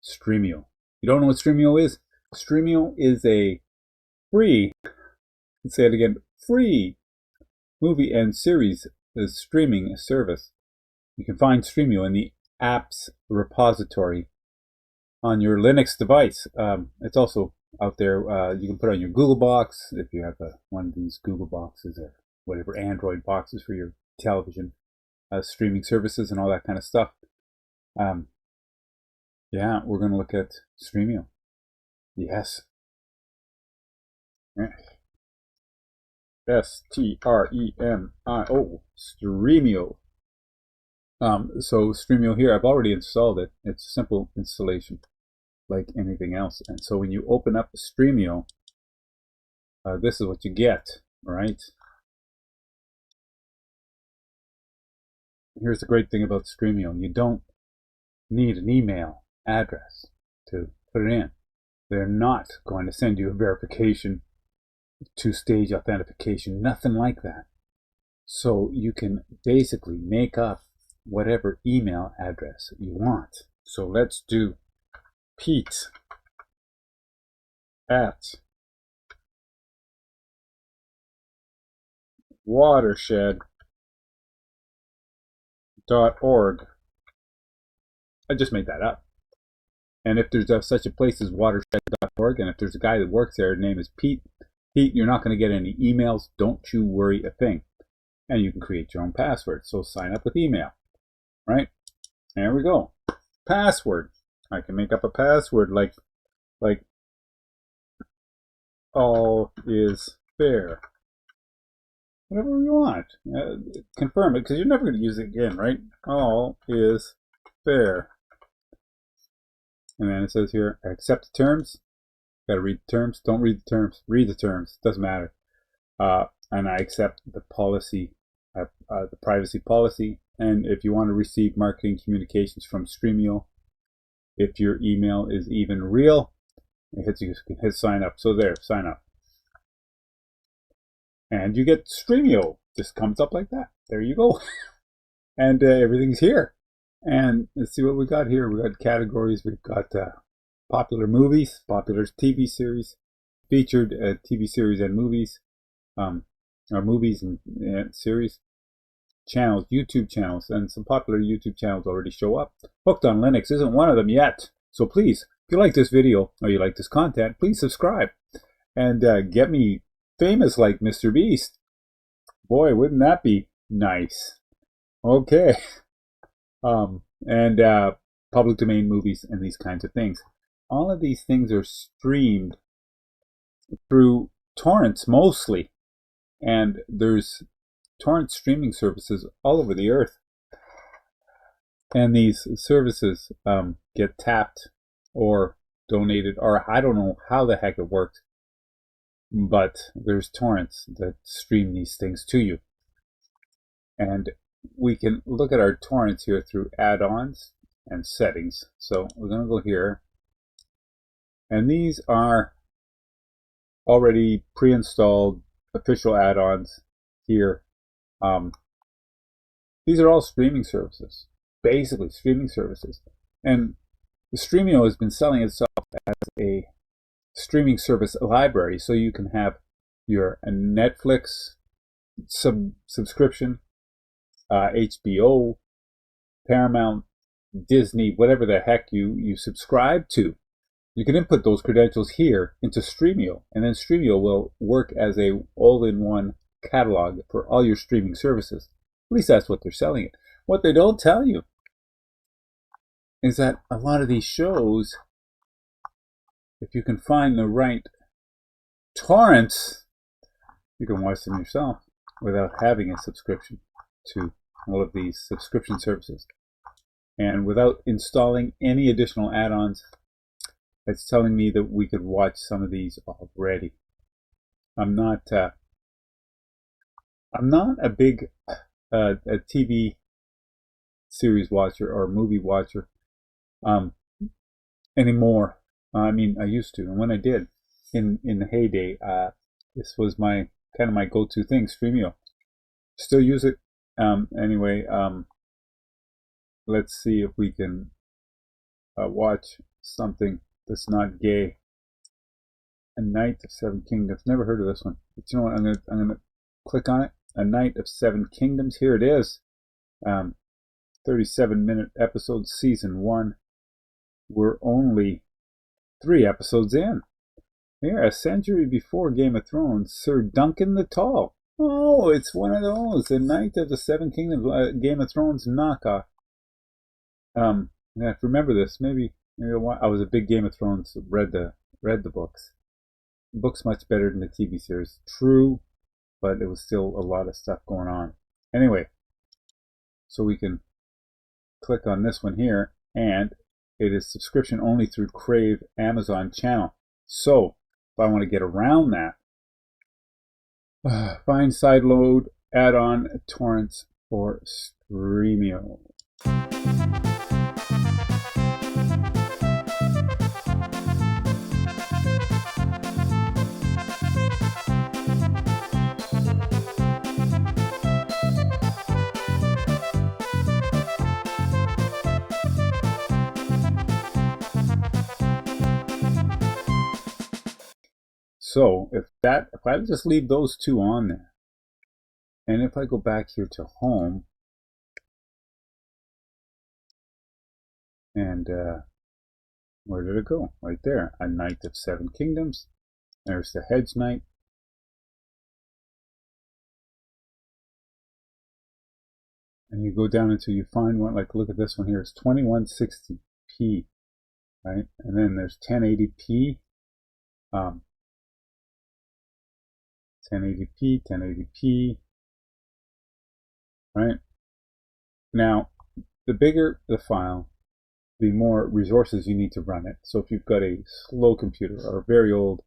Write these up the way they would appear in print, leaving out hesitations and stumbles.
Stremio. You don't know what Stremio is? Stremio is a free, let's say it again, free movie and series streaming service. You can find Stremio in the apps repository on your Linux device. It's also out there. You can put it on your Google box if you have one of these Google boxes or whatever Android boxes for your television streaming services and all that kind of stuff. Yeah, we're going to look at Stremio. Yes. S-T-R-E-M-I-O, Stremio. So Stremio here, I've already installed it. It's a simple installation like anything else. And so when you open up Stremio, this is what you get, right? Here's the great thing about Stremio. You don't need an email address to put it in. They're not going to send you a verification, two-stage authentication, nothing like that. So you can basically make up whatever email address you want. So let's do Pete at watershed.org. I just made that up. And if there's such a place as watershed.org, and if there's a guy that works there, his name is Pete, you're not going to get any emails. Don't you worry a thing. And you can create your own password. So sign up with email, right? There we go. Password. I can make up a password like all is fair. Whatever you want. Confirm it, because you're never going to use it again, right? All is fair. And then it says here, accept the terms. Got to read the terms. Don't read the terms. Read the terms. Doesn't matter. And I accept the policy, the privacy policy. And if you want to receive marketing communications from Stremio, if your email is even real, you can hit sign up. So there, sign up. And you get Stremio. Just comes up like that. There you go. And everything's here. And let's see what we got here. We got categories. We've got popular movies, popular TV series, featured TV series and movies, or movies and series, channels, YouTube channels, and some popular YouTube channels already show up. Hooked on Linux isn't one of them yet. So please, if you like this video or you like this content, please subscribe and get me famous like Mr. Beast. Boy, wouldn't that be nice? Okay. And public domain movies and these kinds of things. All of these things are streamed through torrents mostly. And there's torrent streaming services all over the earth. And these services get tapped or donated, or I don't know how the heck it works. But there's torrents that stream these things to you. And we can look at our torrents here through add-ons and settings. So we're going to go here. And these are already pre-installed official add-ons here. These are all streaming services, basically streaming services. And the Stremio has been selling itself as a streaming service library. So you can have your Netflix subscription, HBO, Paramount, Disney, whatever the heck you subscribe to. You can input those credentials here into Stremio, and then Stremio will work as a all-in-one catalog for all your streaming services. At least that's what they're selling it. What they don't tell you is that a lot of these shows, if you can find the right torrents, you can watch them yourself without having a subscription to all of these subscription services. And without installing any additional add-ons, it's telling me that we could watch some of these already. I'm not a big a TV series watcher or movie watcher anymore. I mean, I used to, and when I did in the heyday, this was my kind of my go-to thing, Stremio. Still use it. Anyway, let's see if we can watch something that's not gay. A Knight of Seven Kingdoms. Never heard of this one. But you know what? I'm gonna click on it. A Knight of Seven Kingdoms. Here it is. 37-minute episode, season 1. We're only 3 episodes in. Here, a century before Game of Thrones, Sir Duncan the Tall. Oh, it's one of those. The Knight of the Seven Kingdoms, Game of Thrones knockoff. I have to remember this. Maybe I was a big Game of Thrones. Read the books. The book's much better than the TV series. True, but it was still a lot of stuff going on. Anyway, so we can click on this one here, and it is subscription only through Crave Amazon channel. So if I want to get around that, find sideload add-on torrents for Stremio. So if I just leave those 2 on there, and if I go back here to home, and where did it go? Right there, a Knight of Seven Kingdoms. There's the Hedge Knight. And you go down until you find one, like look at this one here, it's 2160p, right? And then there's 1080p, 1080p, right? Now, the bigger the file, the more resources you need to run it. So if you've got a slow computer or a very old,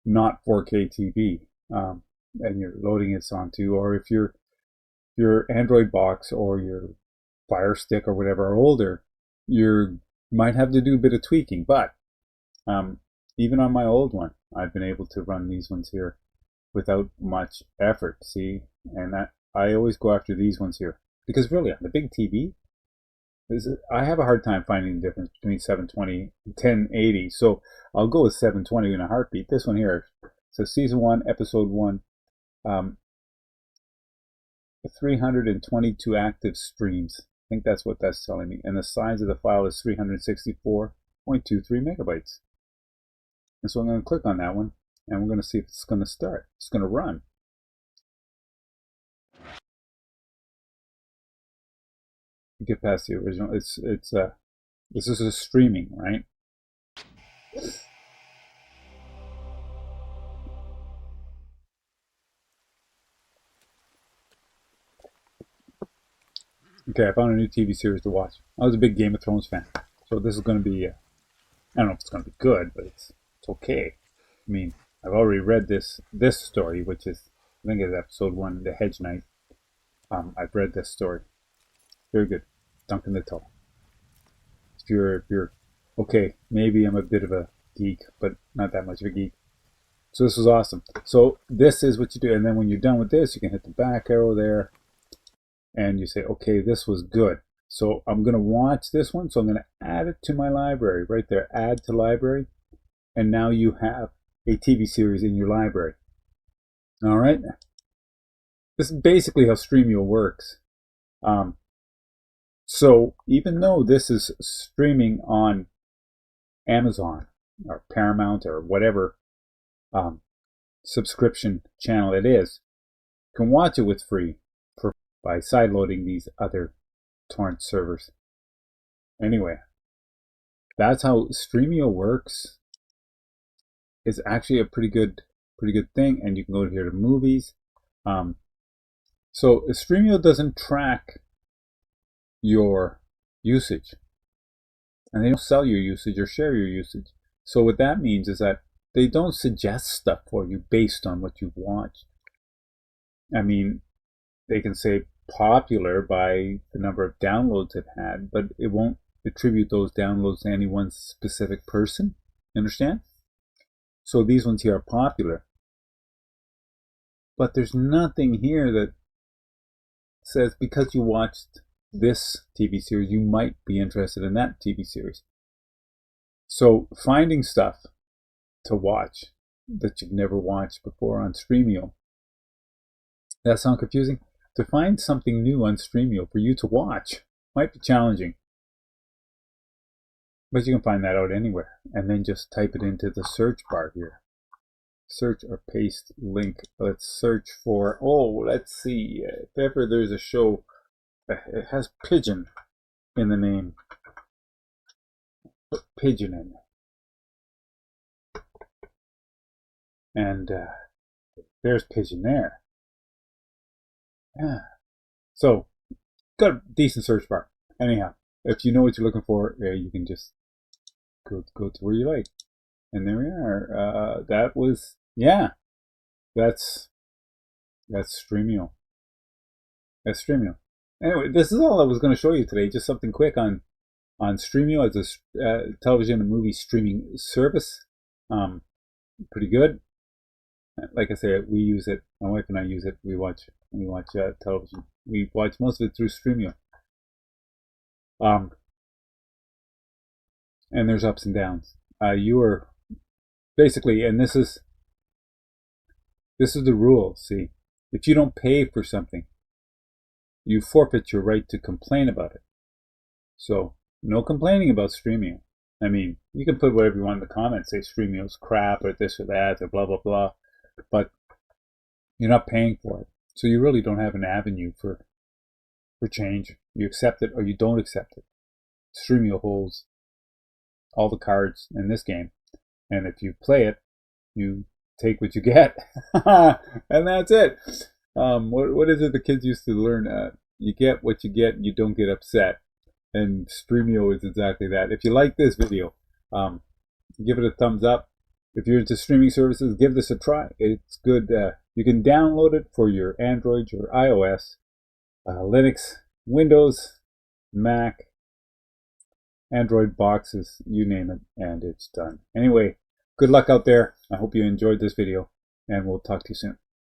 not 4K TV, and you're loading it onto, or if your Android box or your Fire Stick or whatever are older, you might have to do a bit of tweaking. But even on my old one, I've been able to run these ones here without much effort, see? And I always go after these ones here. Because really, on the big TV, I have a hard time finding the difference between 720 and 1080. So I'll go with 720 in a heartbeat. This one here, so season 1, episode 1, 322 active streams. I think that's what that's telling me. And the size of the file is 364.23 megabytes. And so I'm going to click on that one. And we're going to see if it's going to start. It's going to run. Get past the original. This is a streaming, right? Okay, I found a new TV series to watch. I was a big Game of Thrones fan, so this is going to be. I don't know if it's going to be good, but it's okay. I mean, I've already read this story, which is, I think it's episode 1, the Hedge Knight. I've read this story. Very good. Duncan the Tall. If you're okay, maybe I'm a bit of a geek, but not that much of a geek. So this was awesome. So this is what you do, and then when you're done with this, you can hit the back arrow there, and you say, okay, this was good. So I'm going to watch this one, so I'm going to add it to my library right there. Add to library, and now you have a TV series in your library. All right. This is basically how Stremio works. So even though this is streaming on Amazon or Paramount or whatever subscription channel it is, you can watch it with free by sideloading these other torrent servers. Anyway, that's how Stremio works. It's actually a pretty good thing, and you can go here to movies. So Stremio doesn't track your usage, and they don't sell your usage or share your usage. So what that means is that they don't suggest stuff for you based on what you've watched. I mean, they can say popular by the number of downloads it had, but it won't attribute those downloads to any one specific person. You understand? So these ones here are popular. But there's nothing here that says because you watched this TV series, you might be interested in that TV series. So finding stuff to watch that you've never watched before on Stremio. That sound confusing? To find something new on Stremio for you to watch might be challenging. But you can find that out anywhere. And then just type it into the search bar here. Search or paste link. Let's search for, let's see. If ever there's a show, it has pigeon in the name. Put pigeon in. And there's pigeon there. Yeah. So, got a decent search bar. Anyhow, if you know what you're looking for, you can just go to where you like. And there we are. That was, yeah. That's Stremio. That's Stremio. Anyway, this is all I was going to show you today. Just something quick on Stremio as a television and movie streaming service. Pretty good. Like I say, we use it. My wife and I use it. We watch television. We watch most of it through Stremio. And there's ups and downs. You are basically, and this is the rule. See, if you don't pay for something, you forfeit your right to complain about it. So no complaining about Stremio. I mean, you can put whatever you want in the comments, say Stremio's crap or this or that or blah blah blah, but you're not paying for it, so you really don't have an avenue for change. You accept it or you don't accept it. Stremio holds all the cards in this game, and if you play it, you take what you get, and that's it. What is it the kids used to learn? You get what you get, and you don't get upset. And Stremio is exactly that. If you like this video, give it a thumbs up. If you're into streaming services, give this a try. It's good. You can download it for your Android, your iOS, Linux, Windows, Mac, Android boxes, you name it, and it's done. Anyway, good luck out there. I hope you enjoyed this video, and we'll talk to you soon.